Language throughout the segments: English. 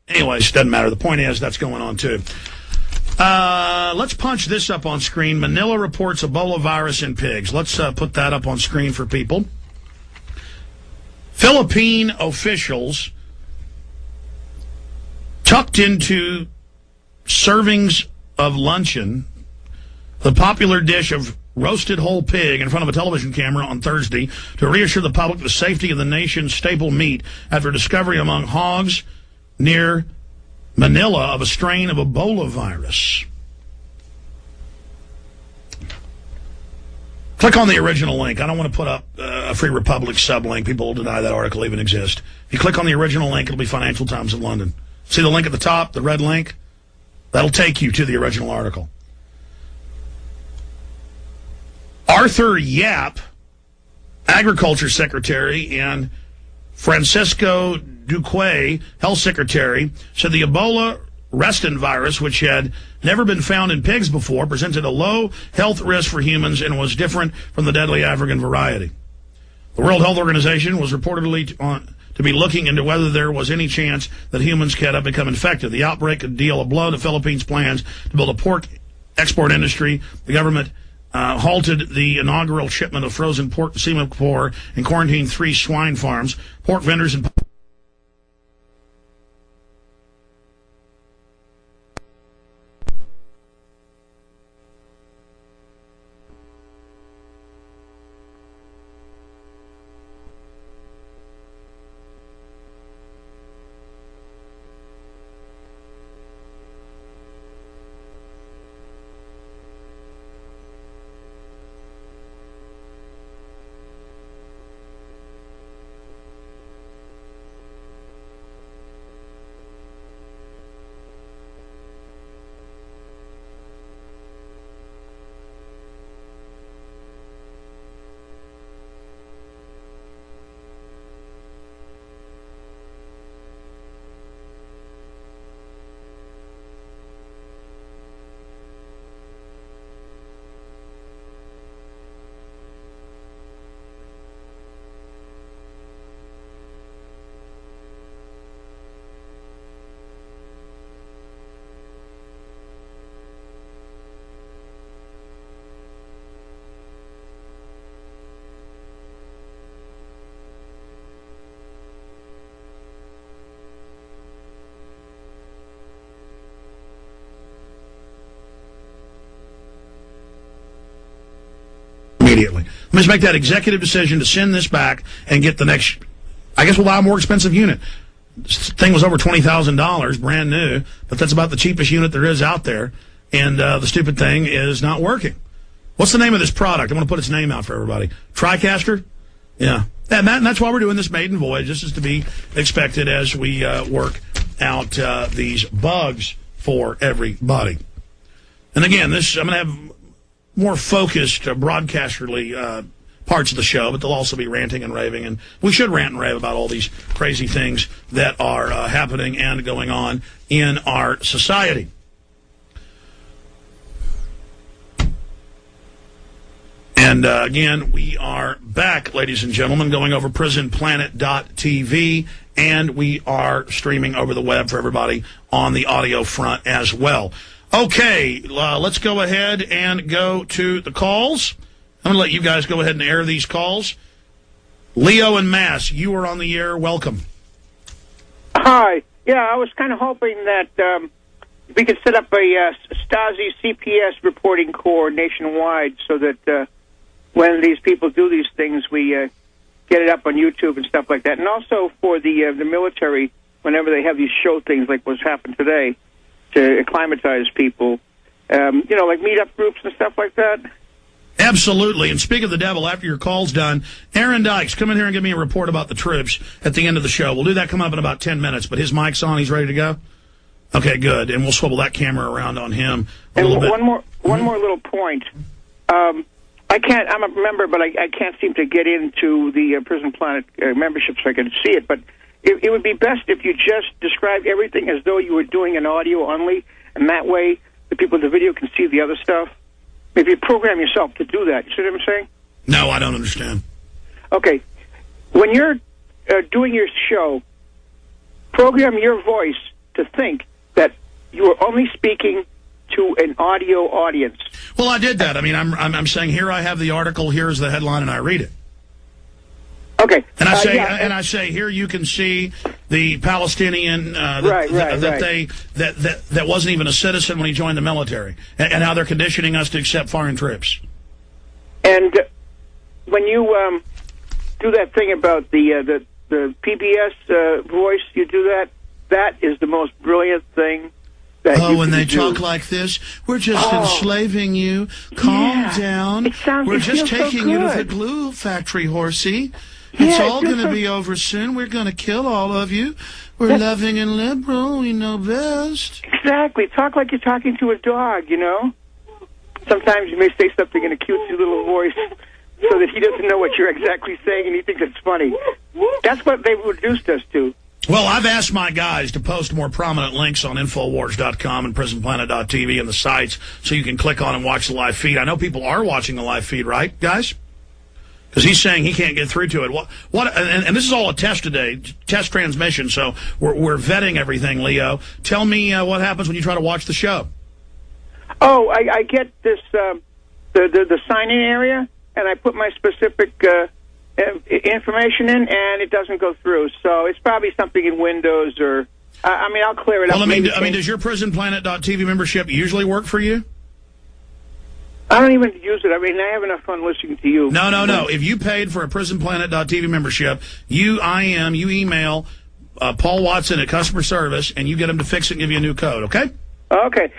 Anyways, doesn't matter. The point is that's going on, too. Let's punch this up on screen. Manila reports Ebola virus in pigs. Let's put that up on screen for people. Philippine officials tucked into servings of luncheon the popular dish of roasted whole pig in front of a television camera on Thursday to reassure the public the safety of the nation's staple meat after discovery among hogs near Manila of a strain of Ebola virus. Click on the original link. I don't want to put up a Free Republic sublink. People will deny that article even exists. If you click on the original link, it'll be Financial Times of London. See the link at the top, the red link? That'll take you to the original article. Arthur Yap, Agriculture Secretary, and Francisco Duque, Health Secretary, said the Ebola restin virus, which had never been found in pigs before, presented a low health risk for humans and was different from the deadly African variety. The World Health Organization was reportedly to be looking into whether there was any chance that humans could have become infected. The outbreak could deal a blow to Philippines' plans to build a pork export industry. The government halted the inaugural shipment of frozen pork to Singapore and quarantined 3 swine farms. Pork vendors and immediately. Let me just make that executive decision to send this back and get the next, I guess we'll buy a more expensive unit. This thing was over $20,000, brand new, but that's about the cheapest unit there is out there, and the stupid thing is not working. What's the name of this product? I'm going to put its name out for everybody. TriCaster? Yeah. And that's why we're doing this Maiden Voyage. This is to be expected as we work out these bugs for everybody. And again, I'm going to have more focused broadcasterly parts of the show, but they'll also be ranting and raving, and we should rant and rave about all these crazy things that are happening and going on in our society. And again, we are back, ladies and gentlemen, going over prisonplanet.tv, and we are streaming over the web for everybody on the audio front as well. Okay, let's go ahead and go to the calls. I'm going to let you guys go ahead and air these calls. Leo and Mass, you are on the air. Welcome. Hi. Yeah, I was kind of hoping that we could set up a Stasi CPS reporting corps nationwide so that when these people do these things, we get it up on YouTube and stuff like that. And also for the military, whenever they have these show things like what's happened today, to acclimatize people, like meetup groups and stuff like that. Absolutely. And speak of the devil, after your call's done, Aaron Dykes, come in here and give me a report about the troops at the end of the show. We'll do that coming up in about 10 minutes, but his mic's on. He's ready to go? Okay, good. And we'll swivel that camera around on him a little bit. One more little point. I'm a member, but I can't seem to get into the Prison Planet membership so I can see it, but it would be best if you just describe everything as though you were doing an audio only, and that way the people in the video can see the other stuff. If you program yourself to do that, you see what I'm saying? No, I don't understand. Okay. When you're doing your show, program your voice to think that you are only speaking to an audio audience. Well, I did that. I mean, I'm saying here I have the article, here's the headline, and I read it. Okay. And I say here you can see the Palestinian that wasn't even a citizen when he joined the military, and how they're conditioning us to accept foreign troops. And when you do that thing about the PBS voice, you do that. That is the most brilliant thing. When they talk like this, we're just enslaving you. Calm down. We're just taking you to the glue factory, horsey. It's all going to be over soon. We're going to kill all of you. We're loving and liberal. We know best. Exactly. Talk like you're talking to a dog, you know? Sometimes you may say something in a cutesy little voice so that he doesn't know what you're exactly saying and he thinks it's funny. That's what they've reduced us to. Well, I've asked my guys to post more prominent links on Infowars.com and PrisonPlanet.tv and the sites so you can click on and watch the live feed. I know people are watching the live feed, right, guys? Because he's saying he can't get through to it. And this is all a test today, test transmission, so we're vetting everything, Leo. Tell me what happens when you try to watch the show. Oh, I get this, the sign-in area, and I put my specific information in, and it doesn't go through. So it's probably something in Windows, or I'll clear it up. Well, does your PrisonPlanet.tv membership usually work for you? I don't even use it. I have enough fun listening to you. No. If you paid for a PrisonPlanet.tv membership, you email Paul Watson at customer service, and you get him to fix it and give you a new code. Okay. Okay.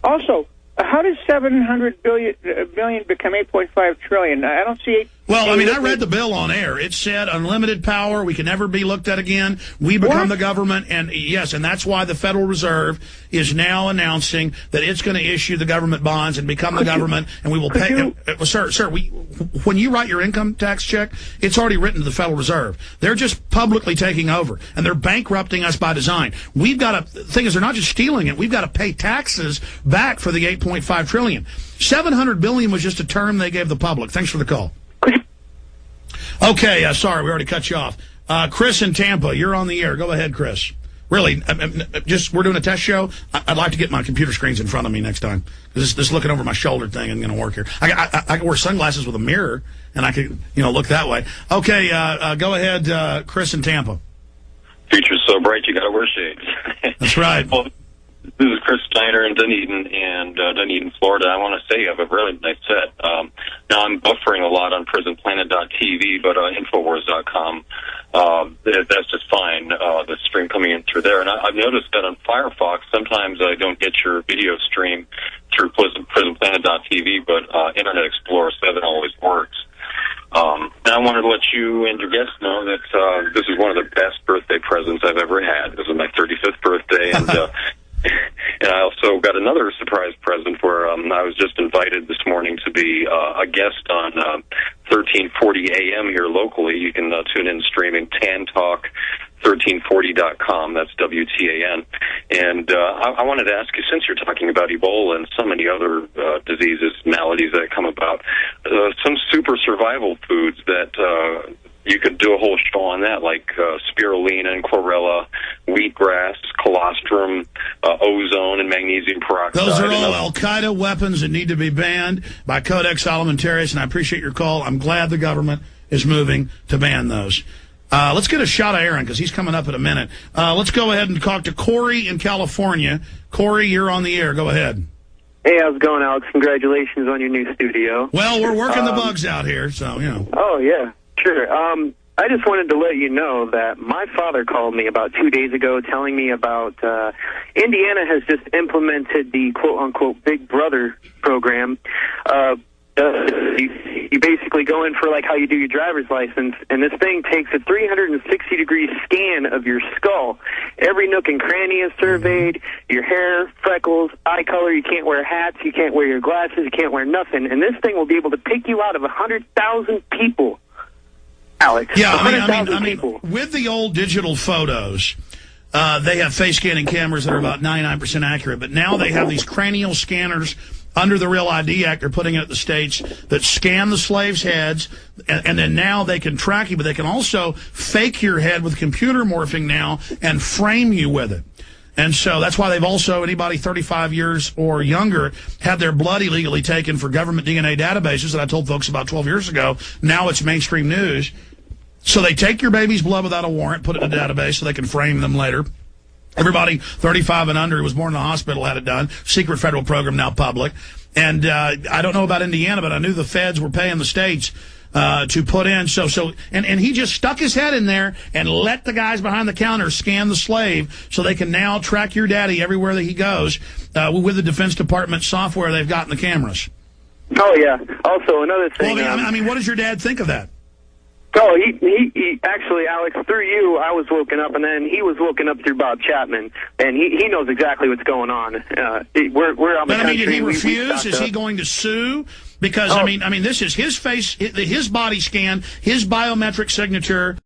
Also, how did 700 billion become 8.5 trillion? I don't see. Well, I read the bill on air. It said unlimited power. We can never be looked at again. We become the government, and yes, and that's why the Federal Reserve is now announcing that it's going to issue the government bonds and become the government, and we will pay. Sir, when you write your income tax check, it's already written to the Federal Reserve. They're just publicly taking over, and they're bankrupting us by design. We've got to. The thing is, they're not just stealing it. We've got to pay taxes back for the 8.5 trillion. 700 billion was just a term they gave the public. Thanks for the call. Okay, sorry, we already cut you off. Chris in Tampa, you're on the air. Go ahead, Chris. Really, we're doing a test show. I'd like to get my computer screens in front of me next time. This looking over my shoulder thing isn't going to work here. I can wear sunglasses with a mirror, and I can, look that way. Okay, go ahead, Chris in Tampa. Future's so bright, you got to wear shades. That's right. Well, this is Chris Steiner in Dunedin, Florida. I want to say you have a really nice set. Now, I'm buffering a lot on PrisonPlanet.tv, but Infowars.com, that's just fine, the stream coming in through there. And I've noticed that on Firefox, sometimes I don't get your video stream through PrisonPlanet.tv, but Internet Explorer 7 always works. Now, I wanted to let you and your guests know that this is one of the best birthday presents I've ever had. This is my 35th birthday, and and I also got another surprise present where I was just invited this morning to be a guest on 1340 AM here locally. You can tune in streaming tantalk1340.com. That's WTAN. And I wanted to ask you, since you're talking about Ebola and so many other diseases, maladies that come about, some super survival foods that you could do a whole show on that, like spirulina and chlorella, wheatgrass, colostrum, ozone, and magnesium peroxide. Those are all Al-Qaeda weapons that need to be banned by Codex Alimentarius, and I appreciate your call. I'm glad the government is moving to ban those. Let's get a shot of Aaron, because he's coming up in a minute. Let's go ahead and talk to Corey in California. Corey, you're on the air. Go ahead. Hey, how's it going, Alex? Congratulations on your new studio. Well, we're working the bugs out here, so, Oh, yeah. Sure. I just wanted to let you know that my father called me about 2 days ago telling me about Indiana has just implemented the quote-unquote Big Brother program. You basically go in for like how you do your driver's license, and this thing takes a 360-degree scan of your skull. Every nook and cranny is surveyed, your hair, freckles, eye color. You can't wear hats, you can't wear your glasses, you can't wear nothing. And this thing will be able to pick you out of 100,000 people. Alex. Yeah, I mean, with the old digital photos, they have face scanning cameras that are about 99% accurate, but now they have these cranial scanners under the Real ID Act. They're putting it at the states that scan the slaves' heads, and then now they can track you, but they can also fake your head with computer morphing now and frame you with it. And so that's why they've also, anybody 35 years or younger, had their blood illegally taken for government DNA databases that I told folks about 12 years ago. Now it's mainstream news. So they take your baby's blood without a warrant, put it in a database so they can frame them later. Everybody 35 and under who was born in the hospital had it done. Secret federal program, now public. And I don't know about Indiana, but I knew the feds were paying the states to put in. And he just stuck his head in there and let the guys behind the counter scan the slave so they can now track your daddy everywhere that he goes with the Defense Department software they've got in the cameras. Oh, yeah. Also, another thing... Well, I mean, what does your dad think of that? Oh, he actually, Alex, through you, I was woken up, and then he was woken up through Bob Chapman, and he knows exactly what's going on. We're on the country. Did he refuse? Is he going to sue? Because, I mean, this is his face, his body scan, his biometric signature.